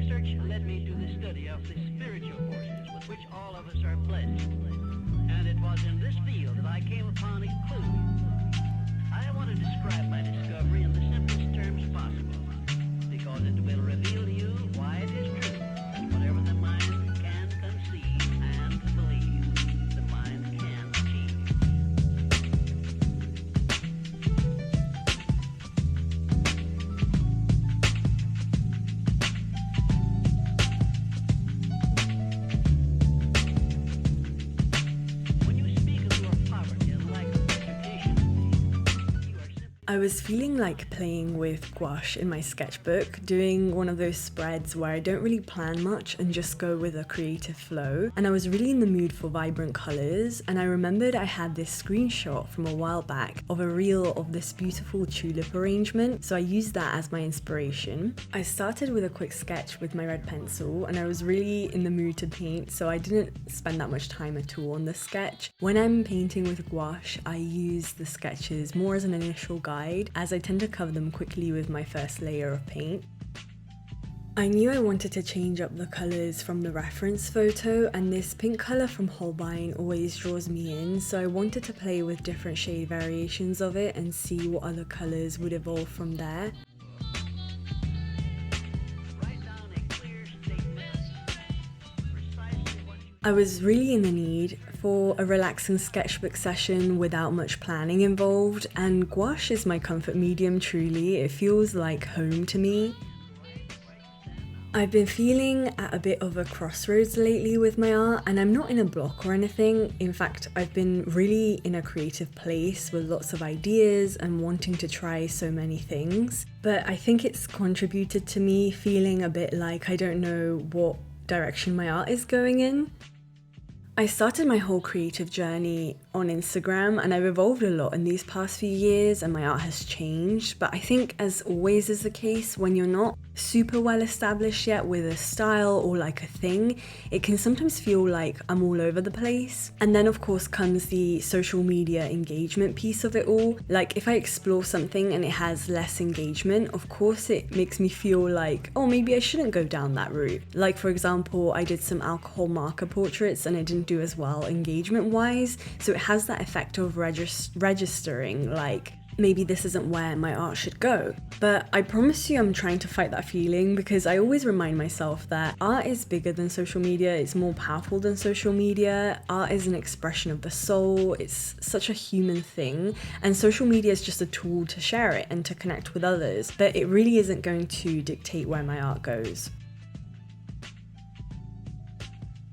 research led me to the study of the spiritual forces with which all of us are blessed. And it was in this field that I came upon a clue. I want to describe my discovery in the simplest terms possible, because it will reveal to you why it is true that whatever the mind can conceive and believe, the mind can achieve. When you speak of your poverty and lack of education, you are simply... I was feeling like playing with gouache in my sketchbook, doing one of those spreads where I don't really plan much and just go with a creative flow. And I was really in the mood for vibrant colours, and I remembered I had this screenshot from a while back of a reel of this beautiful tulip arrangement, so I used that as my inspiration. I started with a quick sketch with my red pencil, and I was really in the mood to paint, so I didn't spend that much time at all on the sketch. When I'm painting with gouache, I use the sketches more as an initial guide, as I tend to cover them quickly with my first layer of paint. I knew I wanted to change up the colours from the reference photo, and this pink colour from Holbein always draws me in, so I wanted to play with different shade variations of it and see what other colours would evolve from there. Write down a clear statement, precisely what you... I was really in the need for a relaxing sketchbook session without much planning involved, and gouache is my comfort medium truly. It feels like home to me. I've been feeling at a bit of a crossroads lately with my art, and I'm not in a block or anything. In fact, I've been really in a creative place with lots of ideas and wanting to try so many things. But I think it's contributed to me feeling a bit like I don't know what direction my art is going in. I started my whole creative journey on Instagram, and I've evolved a lot in these past few years, and my art has changed. But I think, as always is the case, when you're not super well established yet with a style or like a thing, it can sometimes feel like I'm all over the place. And then of course comes the social media engagement piece of it all. Like if I explore something and it has less engagement, of course it makes me feel like, oh, maybe I shouldn't go down that route. Like for example, I did some alcohol marker portraits and it didn't do as well engagement wise, so it has that effect of registering like maybe this isn't where my art should go. But I promise you I'm trying to fight that feeling, because I always remind myself that art is bigger than social media, it's more powerful than social media. Art is an expression of the soul, it's such a human thing, and social media is just a tool to share it and to connect with others, but it really isn't going to dictate where my art goes.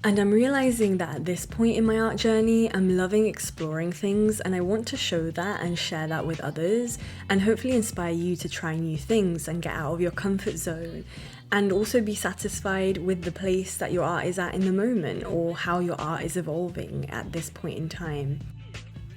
And I'm realizing that at this point in my art journey, I'm loving exploring things, and I want to show that and share that with others, and hopefully inspire you to try new things and get out of your comfort zone, and also be satisfied with the place that your art is at in the moment, or how your art is evolving at this point in time.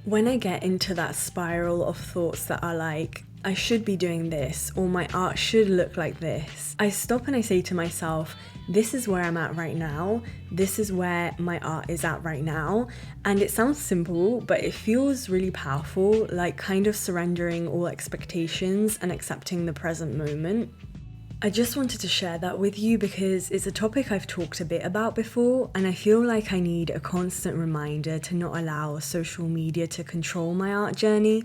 When I get into that spiral of thoughts that are like, I should be doing this, or my art should look like this, I stop and I say to myself, this is where I'm at right now, this is where my art is at right now. And it sounds simple, but it feels really powerful, like kind of surrendering all expectations and accepting the present moment. I just wanted to share that with you because it's a topic I've talked a bit about before, and I feel like I need a constant reminder to not allow social media to control my art journey.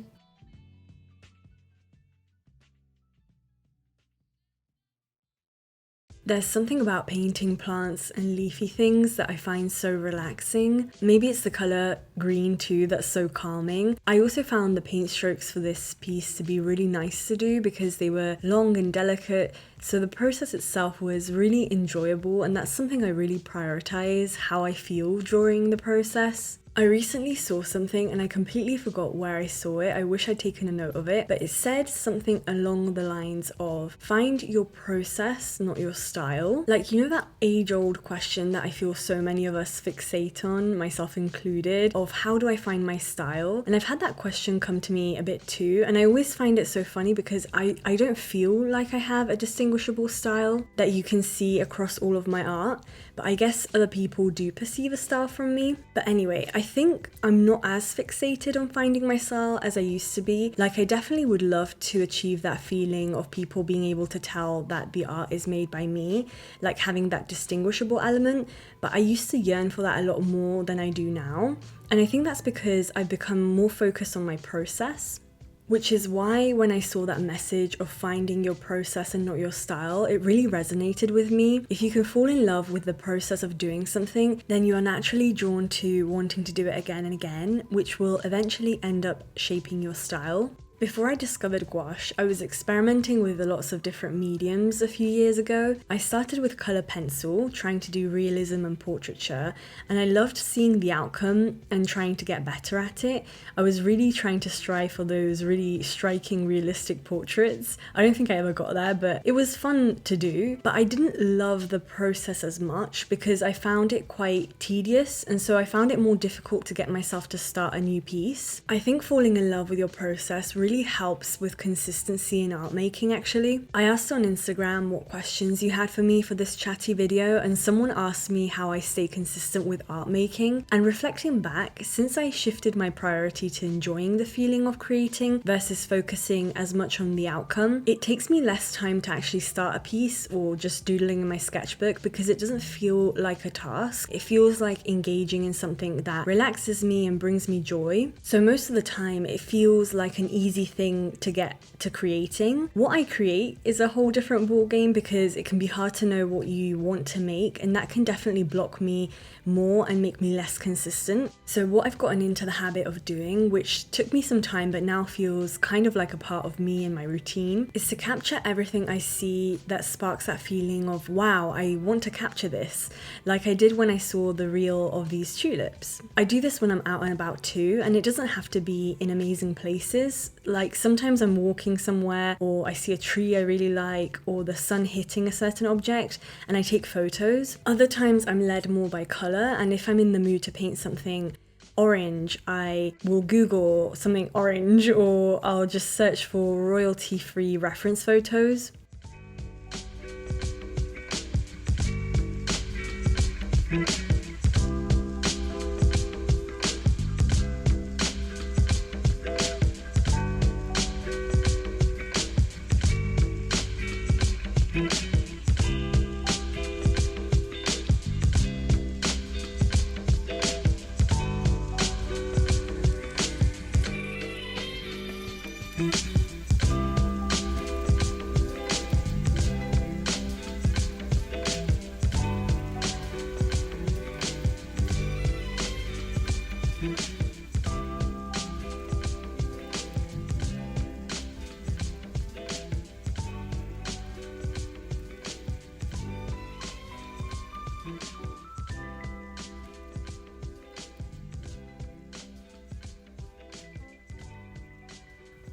There's something about painting plants and leafy things that I find so relaxing. Maybe it's the colour green too that's so calming. I also found the paint strokes for this piece to be really nice to do because they were long and delicate, so the process itself was really enjoyable, and that's something I really prioritize, how I feel during the process. I recently saw something and I completely forgot where I saw it. I wish I'd taken a note of it, but it said something along the lines of find your process, not your style. Like, you know that age-old question that I feel so many of us fixate on, myself included, of how do I find my style? And I've had that question come to me a bit too, and I always find it so funny because I don't feel like I have a distinguishable style that you can see across all of my art, but I guess other people do perceive a style from me. But anyway, I think I'm not as fixated on finding my style as I used to be. Like, I definitely would love to achieve that feeling of people being able to tell that the art is made by me, like having that distinguishable element, but I used to yearn for that a lot more than I do now. And I think that's because I've become more focused on my process. Which is why when I saw that message of finding your process and not your style, it really resonated with me. If you can fall in love with the process of doing something, then you are naturally drawn to wanting to do it again and again, which will eventually end up shaping your style. Before I discovered gouache, I was experimenting with lots of different mediums a few years ago. I started with colour pencil, trying to do realism and portraiture, and I loved seeing the outcome and trying to get better at it. I was really trying to strive for those really striking, realistic portraits. I don't think I ever got there, but it was fun to do. But I didn't love the process as much because I found it quite tedious, and so I found it more difficult to get myself to start a new piece. I think falling in love with your process really helps with consistency in art making actually. I asked on Instagram what questions you had for me for this chatty video, and someone asked me how I stay consistent with art making. And reflecting back, since I shifted my priority to enjoying the feeling of creating versus focusing as much on the outcome, it takes me less time to actually start a piece or just doodling in my sketchbook because it doesn't feel like a task. It feels like engaging in something that relaxes me and brings me joy. So most of the time it feels like an easy thing to get to creating. What I create is a whole different ballgame because it can be hard to know what you want to make, and that can definitely block me more and make me less consistent. So what I've gotten into the habit of doing, which took me some time but now feels kind of like a part of me and my routine, is to capture everything I see that sparks that feeling of, wow, I want to capture this, like I did when I saw the reel of these tulips. I do this when I'm out and about too, and it doesn't have to be in amazing places. Like sometimes I'm walking somewhere, or I see a tree I really like, or the sun hitting a certain object, and I take photos. Other times I'm led more by colour, and if I'm in the mood to paint something orange, I will Google something orange, or I'll just search for royalty-free reference photos.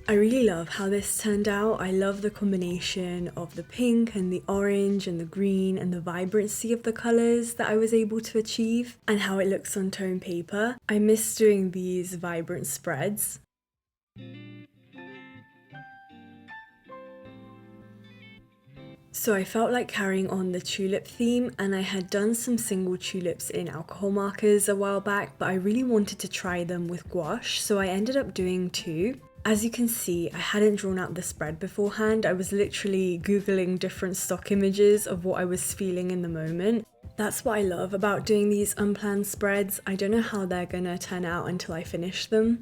I really love how this turned out. I love the combination of the pink and the orange and the green and the vibrancy of the colours that I was able to achieve, and how it looks on tone paper. I miss doing these vibrant spreads. So I felt like carrying on the tulip theme, and I had done some single tulips in alcohol markers a while back, but I really wanted to try them with gouache, so I ended up doing 2. As you can see, I hadn't drawn out the spread beforehand. I was literally Googling different stock images of what I was feeling in the moment. That's what I love about doing these unplanned spreads. I don't know how they're gonna turn out until I finish them.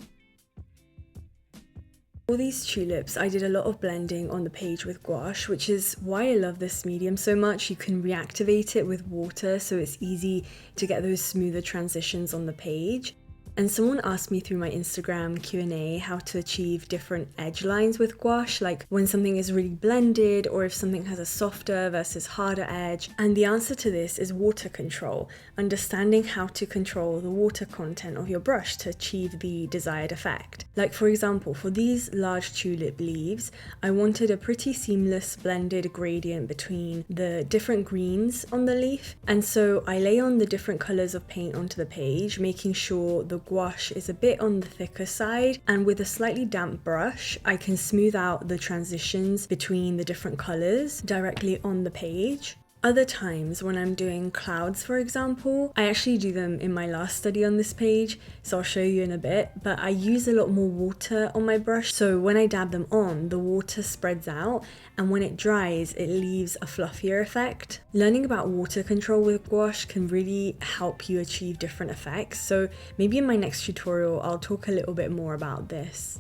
For these tulips, I did a lot of blending on the page with gouache, which is why I love this medium so much. You can reactivate it with water, so it's easy to get those smoother transitions on the page. And someone asked me through my Instagram Q&A how to achieve different edge lines with gouache, like when something is really blended or if something has a softer versus harder edge. And the answer to this is water control, understanding how to control the water content of your brush to achieve the desired effect. Like for example, for these large tulip leaves, I wanted a pretty seamless blended gradient between the different greens on the leaf. And so I lay on the different colours of paint onto the page, making sure the gouache is a bit on the thicker side, and with a slightly damp brush I can smooth out the transitions between the different colours directly on the page. Other times when I'm doing clouds, for example, I actually do them in my last study on this page, so I'll show you in a bit, but I use a lot more water on my brush, so when I dab them on, the water spreads out, and when it dries, it leaves a fluffier effect. Learning about water control with gouache can really help you achieve different effects, so maybe in my next tutorial, I'll talk a little bit more about this.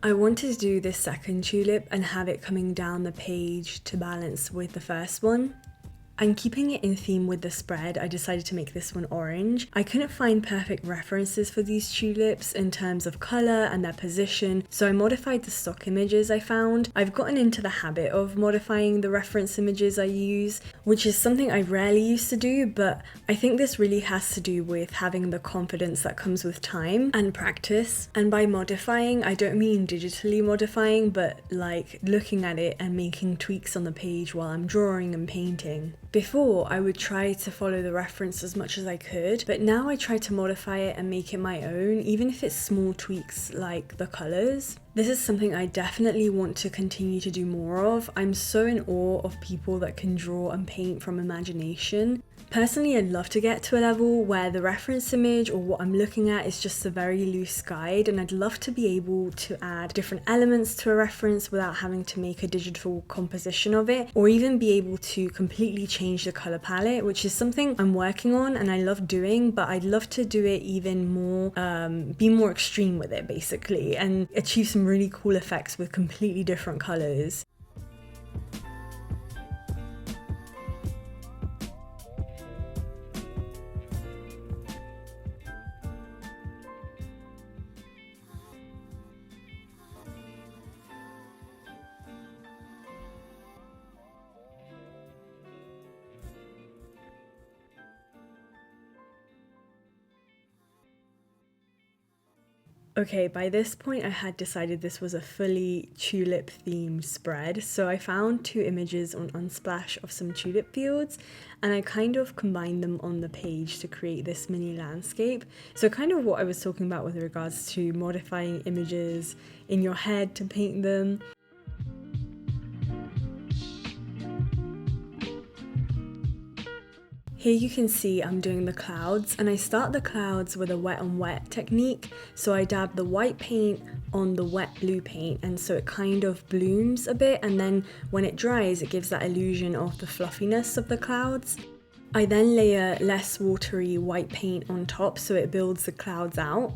I wanted to do this second tulip and have it coming down the page to balance with the first one. And keeping it in theme with the spread, I decided to make this one orange. I couldn't find perfect references for these tulips in terms of colour and their position, so I modified the stock images I found. I've gotten into the habit of modifying the reference images I use, which is something I rarely used to do, but I think this really has to do with having the confidence that comes with time and practice. And by modifying, I don't mean digitally modifying, but like looking at it and making tweaks on the page while I'm drawing and painting. Before, I would try to follow the reference as much as I could, but now I try to modify it and make it my own, even if it's small tweaks like the colours. This is something I definitely want to continue to do more of. I'm so in awe of people that can draw and paint from imagination. Personally, I'd love to get to a level where the reference image or what I'm looking at is just a very loose guide, and I'd love to be able to add different elements to a reference without having to make a digital composition of it, or even be able to completely change the colour palette, which is something I'm working on and I love doing, but I'd love to do it even more, be more extreme with it basically, and achieve some really cool effects with completely different colours. Okay, by this point I had decided this was a fully tulip themed spread, so I found 2 images on Unsplash of some tulip fields and I kind of combined them on the page to create this mini landscape. So kind of what I was talking about with regards to modifying images in your head to paint them. Here you can see I'm doing the clouds, and I start the clouds with a wet on wet technique. So I dab the white paint on the wet blue paint, and so it kind of blooms a bit, and then when it dries it gives that illusion of the fluffiness of the clouds. I then layer less watery white paint on top so it builds the clouds out.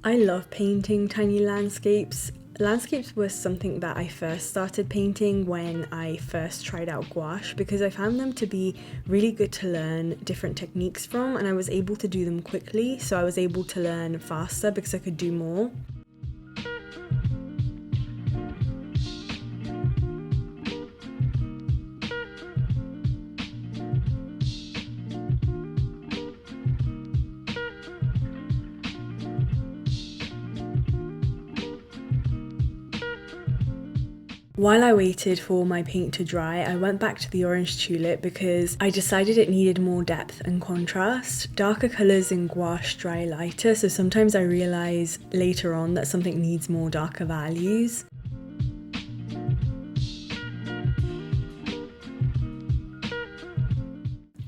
I love painting tiny landscapes. Landscapes was something that I first started painting when I first tried out gouache, because I found them to be really good to learn different techniques from, and I was able to do them quickly, so I was able to learn faster because I could do more. While I waited for my paint to dry, I went back to the orange tulip because I decided it needed more depth and contrast. Darker colours in gouache dry lighter, so sometimes I realise later on that something needs more darker values.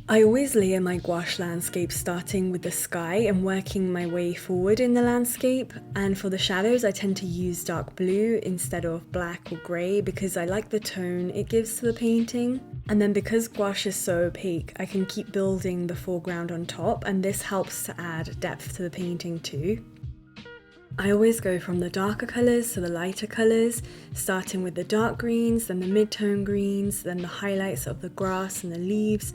I always layer my gouache landscape starting with the sky and working my way forward in the landscape, and for the shadows I tend to use dark blue instead of black or grey because I like the tone it gives to the painting. And then because gouache is so opaque, I can keep building the foreground on top, and this helps to add depth to the painting too. I always go from the darker colours to the lighter colours, starting with the dark greens, then the mid-tone greens, then the highlights of the grass and the leaves.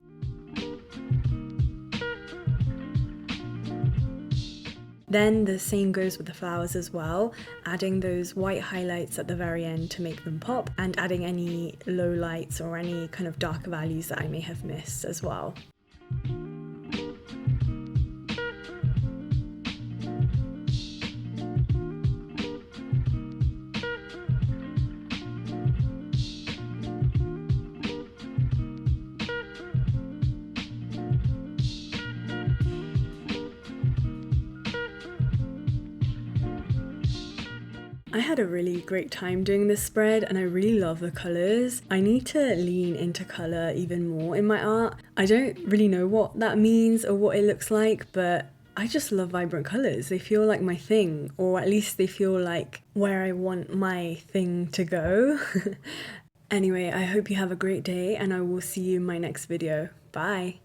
Then the same goes with the flowers as well, adding those white highlights at the very end to make them pop, and adding any low lights or any kind of darker values that I may have missed as well. I had a really great time doing this spread and I really love the colours. I need to lean into colour even more in my art. I don't really know what that means or what it looks like, but I just love vibrant colours. They feel like my thing, or at least they feel like where I want my thing to go. Anyway, I hope you have a great day and I will see you in my next video. Bye!